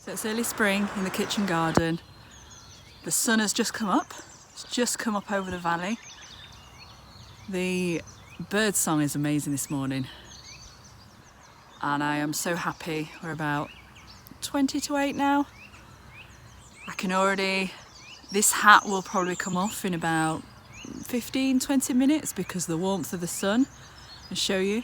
So it's early spring in the kitchen garden. The sun has just come up. It's just come up over the valley. The bird song is amazing this morning. And I am so happy. We're about 20 to 8 now. I can already, this hat will probably come off in about 15-20 minutes because of the warmth of the sun. I'll show you.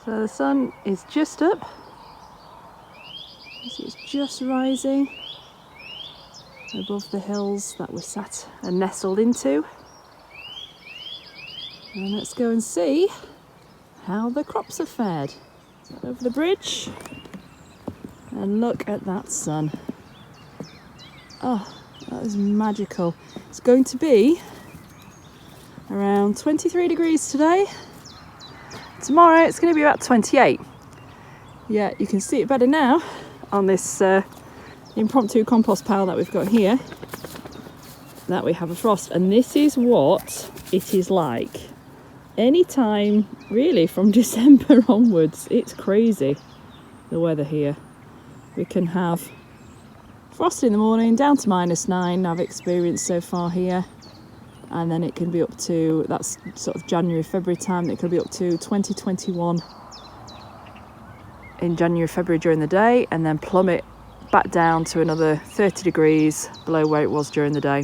So the sun is just up. You see it's just rising above the hills that we're sat and nestled into. And let's go and see how the crops have fared. Over the bridge and look at that sun. Oh, that is magical. It's going to be around 23 degrees today. Tomorrow it's going to be about 28. Yeah, you can see it better now on this impromptu compost pile that we've got here, that we have a frost. And this is what it is like anytime really from December onwards. It's crazy, the weather here. We can have frost in the morning down to -9 I've experienced so far here, and then it can be up to, that's sort of January, February time, it could be up to 20-21 in January, February during the day, and then plummet back down to another 30 degrees below where it was during the day.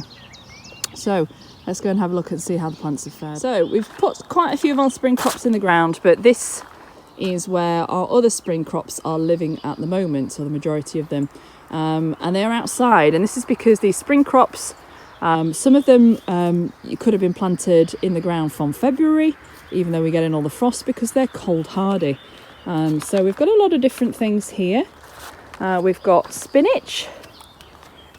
So let's go and have a look and see how the plants have fared. So we've put quite a few of our spring crops in the ground, but this is where our other spring crops are living at the moment, so the majority of them. And they're outside, and this is because these spring crops, some of them could have been planted in the ground from February, even though we're getting all the frost, because they're cold hardy. So we've got a lot of different things here. We've got spinach,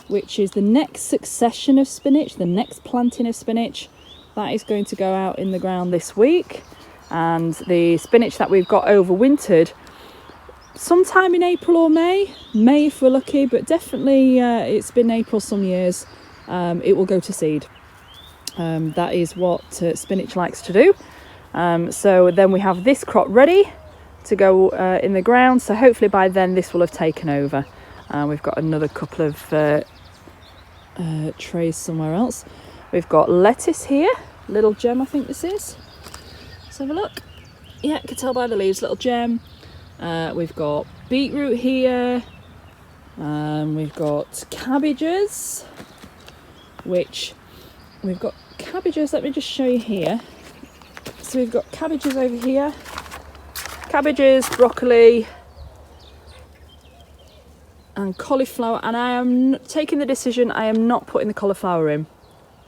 which is the next succession of spinach, the next planting of spinach. That is going to go out in the ground this week. And the spinach that we've got overwintered, sometime in April or May if we're lucky, but definitely it's been April some years, it will go to seed. That is what spinach likes to do. So then we have this crop ready to go in the ground, so hopefully by then this will have taken over. We've got another couple of trays somewhere else. We've got lettuce here, little gem I think this is. Let's have a look. Yeah, you can tell by the leaves, little gem. We've got beetroot here. We've got cabbages, which we've got cabbages, let me just show you here. So we've got cabbages over here, cabbages, broccoli and cauliflower, and I am taking the decision I am not putting the cauliflower in.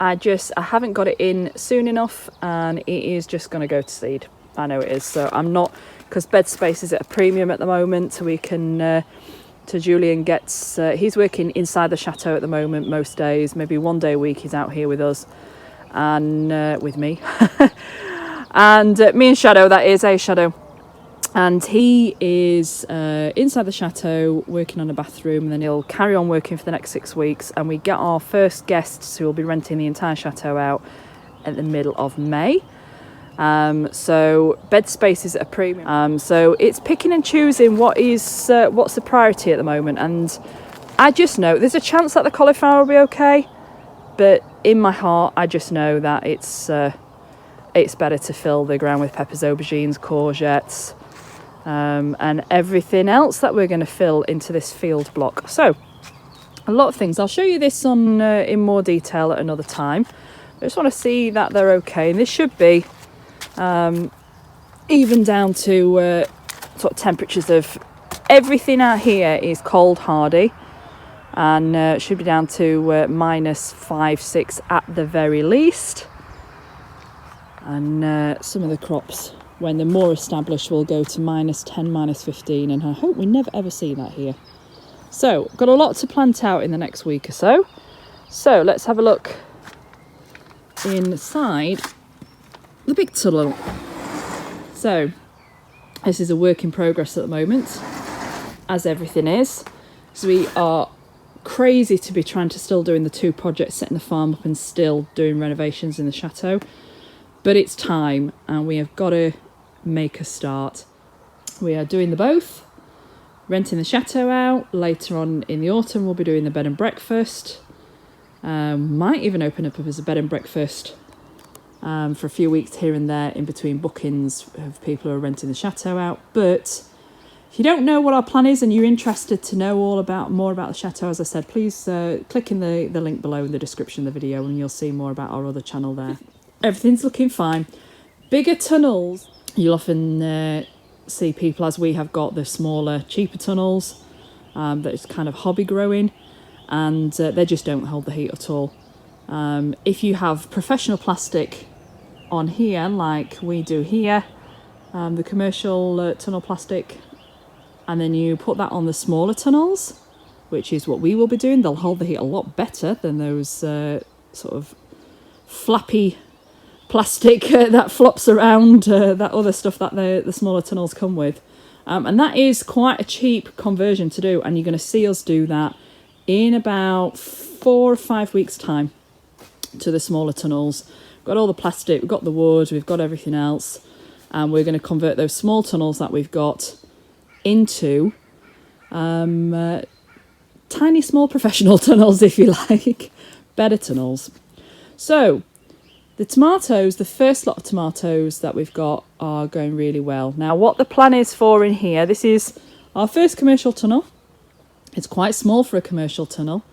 I haven't got it in soon enough, and it is just going to go to seed. I know it is, so I'm not, because bed space is at a premium at the moment, so we can Julian gets he's working inside the chateau at the moment most days, maybe one day a week he's out here with us and with me and me and Shadow, that is Shadow, and he is inside the chateau working on a bathroom, and then he'll carry on working for the next 6 weeks, and we get our first guests who will be renting the entire chateau out at the middle of May. So bed space is at a premium. So it's picking and choosing what's the priority at the moment, and I just know there's a chance that the cauliflower will be okay, but in my heart I just know that it's better to fill the ground with peppers, aubergines, courgettes, and everything else that we're going to fill into this field block. So a lot of things. I'll show you this on in more detail at another time. I just want to see that they're okay, and this should be even down to sort of temperatures of everything out here is cold hardy, and should be down to -5-6 at the very least. And some of the crops, when they're more established, will go to -10, -15, and I hope we never ever see that here. So got a lot to plant out in the next week or so. So let's have a look inside the big tunnel. So this is a work in progress at the moment, as everything is. So we are crazy to be trying to still doing the 2 projects, setting the farm up and still doing renovations in the chateau. but it's time and we have got to make a start. We are doing the both, renting the chateau out. Later on in the autumn we'll be doing the bed and breakfast. Might even open up as a bed and breakfast for a few weeks here and there in between bookings of people who are renting the chateau out. But if you don't know what our plan is and you're interested to know more about the chateau, as I said, please click in the link below in the description of the video and you'll see more about our other channel there. Everything's looking fine. Bigger tunnels, you'll often see people, as we have got, the smaller, cheaper tunnels that is kind of hobby growing, and they just don't hold the heat at all. If you have professional plastic on here, like we do here, the commercial tunnel plastic, and then you put that on the smaller tunnels, which is what we will be doing, they'll hold the heat a lot better than those sort of flappy plastic that flops around, that other stuff that the smaller tunnels come with. And that is quite a cheap conversion to do, and you're going to see us do that in about 4 or 5 weeks time to the smaller tunnels. We've got all the plastic, we've got the wood, we've got everything else, and we're going to convert those small tunnels that we've got into tiny small professional tunnels, if you like, better tunnels. So the tomatoes, the first lot of tomatoes that we've got are going really well. Now what the plan is for in here, this is our first commercial tunnel. It's quite small for a commercial tunnel,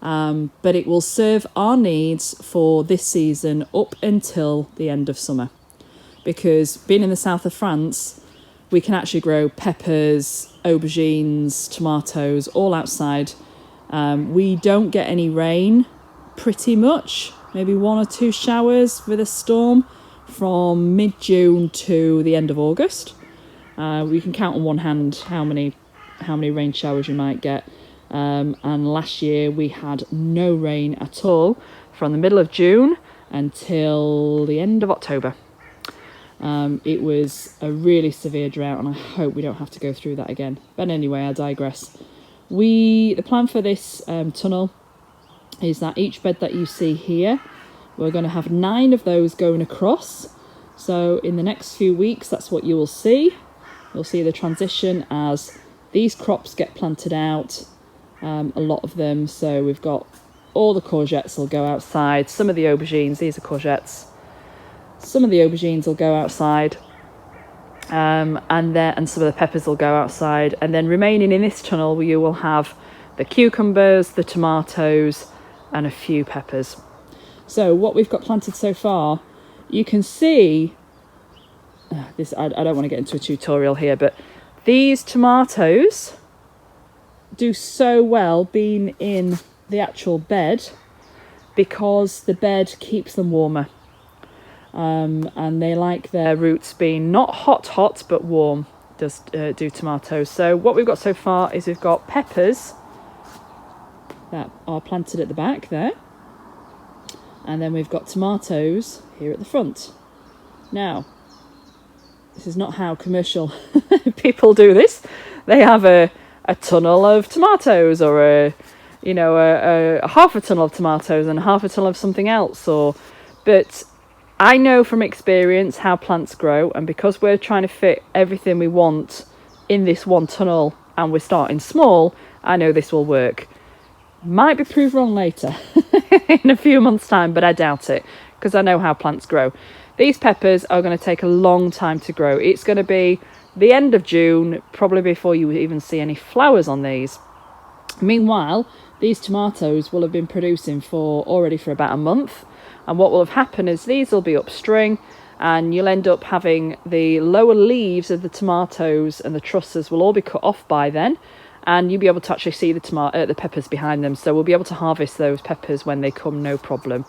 but it will serve our needs for this season up until the end of summer, because being in the south of France, we can actually grow peppers, aubergines, tomatoes, all outside. We don't get any rain, pretty much, maybe 1 or 2 showers with a storm from mid-June to the end of August. We can count on one hand how many rain showers you might get. And last year we had no rain at all from the middle of June until the end of October. It was a really severe drought, and I hope we don't have to go through that again. But anyway, I digress. The plan for this tunnel is that each bed that you see here, we're going to have 9 of those going across. So in the next few weeks, that's what you will see. You'll see the transition as these crops get planted out, a lot of them. So we've got all the courgettes will go outside, some of the aubergines, these are courgettes. Some of the aubergines will go outside, and some of the peppers will go outside. And then remaining in this tunnel, you will have the cucumbers, the tomatoes, and a few peppers. So what we've got planted so far, you can see this. I don't want to get into a tutorial here, but these tomatoes do so well being in the actual bed because the bed keeps them warmer. And they like their roots being not hot, but warm, do tomatoes. So what we've got so far is we've got peppers that are planted at the back there. And then we've got tomatoes here at the front. Now, this is not how commercial people do this. They have a tunnel of tomatoes, or a half a tunnel of tomatoes and half a tunnel of something else. But I know from experience how plants grow, and because we're trying to fit everything we want in this one tunnel and we're starting small, I know this will work. Might be proved wrong later in a few months' time, but I doubt it because I know how plants grow. These peppers are going to take a long time to grow. It's going to be the end of June, probably before you even see any flowers on these. Meanwhile, these tomatoes will have been producing already for about a month. And what will have happened is these will be upstring, and you'll end up having the lower leaves of the tomatoes and the trusses will all be cut off by then. And you'll be able to actually see the peppers behind them. So we'll be able to harvest those peppers when they come, no problem.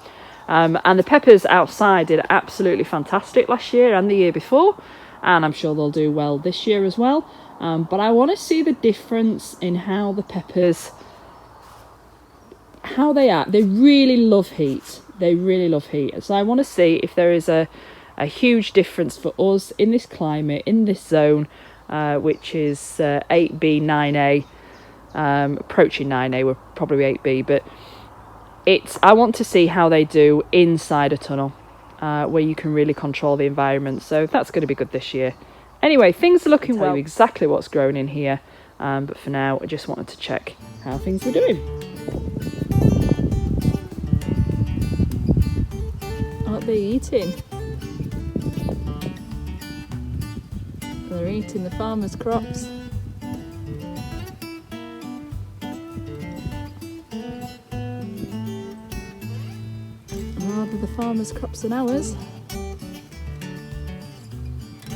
And the peppers outside did absolutely fantastic last year and the year before. And I'm sure they'll do well this year as well. But I want to see the difference in how the peppers, how they are. They really love heat. They really love heat. So I want to see if there is a huge difference for us in this climate, in this zone, which is 8B, 9A, approaching 9A, we're probably 8B, but I want to see how they do inside a tunnel. where you can really control the environment. So that's going to be good this year. Anyway, things are looking well. Exactly what's grown in here, but for now I just wanted to check how things were doing. Aren't they eating? They're eating the farmers' crops. Rather the farmers' crops than ours,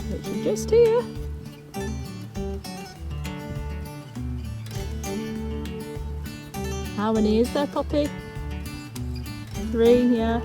which are just here. How many is there, Poppy? 3, yeah.